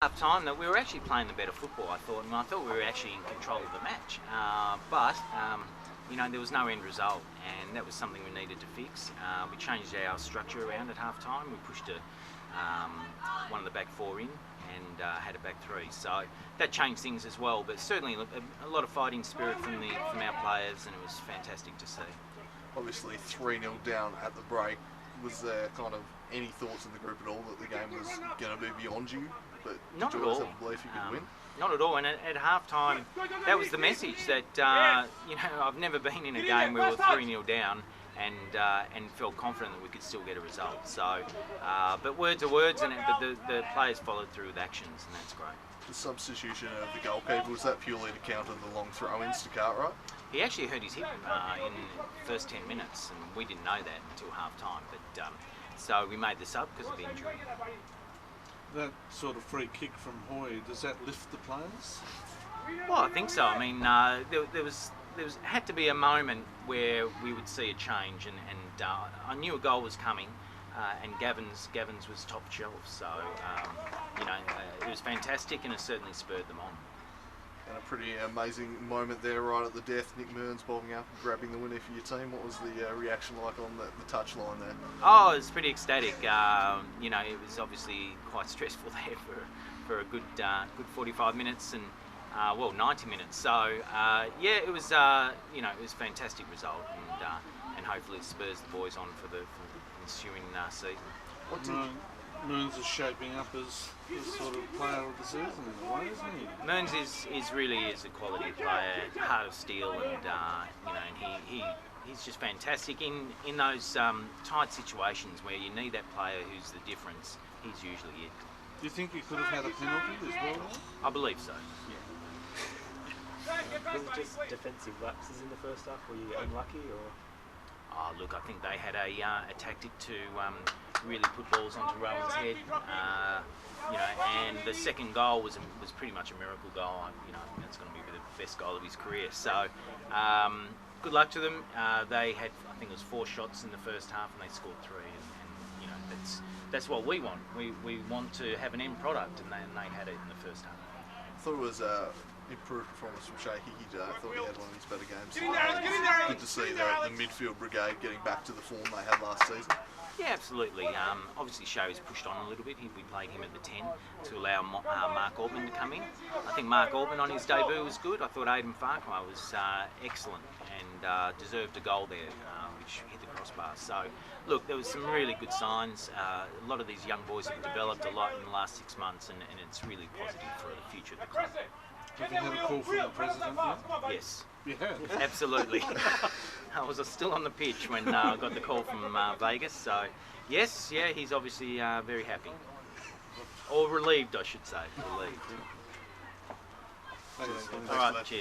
Half time that we were actually playing the better football, I thought, and I thought we were actually in control of the match. But there was no end result, and that was something we needed to fix. We changed our structure around at half time. We pushed one of the back four in and had a back three. So that changed things as well. But certainly a lot of fighting spirit from our players, and it was fantastic to see. Obviously 3-0 down at the break. Was there kind of any thoughts in the group at all that the game was going to be beyond you? But not did at you always all. have a belief you could win? Not at all. And at half time, that was the message that I've never been in a game where we were 3-0 down and felt confident that we could still get a result. So, but words are words, but the players followed through with actions, and that's great. The substitution of the goalkeeper, was that purely to counter the long throw-ins to Cartwright? He actually hurt his hip in the first 10 minutes, and we didn't know that until half time. But so we made the sub because of the injury. That sort of free kick from Hoy, does that lift the players? Well, I think so. I mean, there had to be a moment where we would see a change, and I knew a goal was coming, and Gavin's was top shelf. So it was fantastic, and it certainly spurred them on. And a pretty amazing moment there right at the death. Nick Mearns bowling up and grabbing the winner for your team. What was the reaction like on the touchline there? Oh, it was pretty ecstatic. It was obviously quite stressful there for a good 45 minutes and 90 minutes. So it was it was a fantastic result, and hopefully it spurs the boys on for the ensuing season. Mearns is shaping up as the sort of player of the season in a way, isn't he? Mearns is really a quality player, heart of steel, and he's just fantastic in those tight situations where you need that player who's the difference. He's usually it. Do you think you could have had a penalty as well? I believe so. Was it just defensive lapses in the first half? Were you unlucky or? Oh, look, I think they had a tactic to really put balls onto Rowan's head, and the second goal was pretty much a miracle goal. It's going to be the best goal of his career. So, good luck to them. They had, I think it was 4 shots in the first half, and they scored 3. And that's what we want. We want to have an end product, and they had it in the first half. I thought it was improved performance from Shea Hickey today. I thought he had one of his better games. Good to see the midfield brigade getting back to the form they had last season. Yeah, absolutely. Obviously, Shea pushed on a little bit. We played him at the 10 to allow Mark Orban to come in. I think Mark Orban on his debut was good. I thought Aidan Farquhar was excellent and deserved a goal there, which hit the crossbar. So, look, there was some really good signs. A lot of these young boys have developed a lot in the last 6 months, and it's really positive for the future of the club. Have you had a call from the president yet? Yes. You have? Absolutely. I was still on the pitch when I got the call from Vegas, so yes, he's obviously very happy. Or relieved, I should say. Relieved. Thanks. All right, cheers.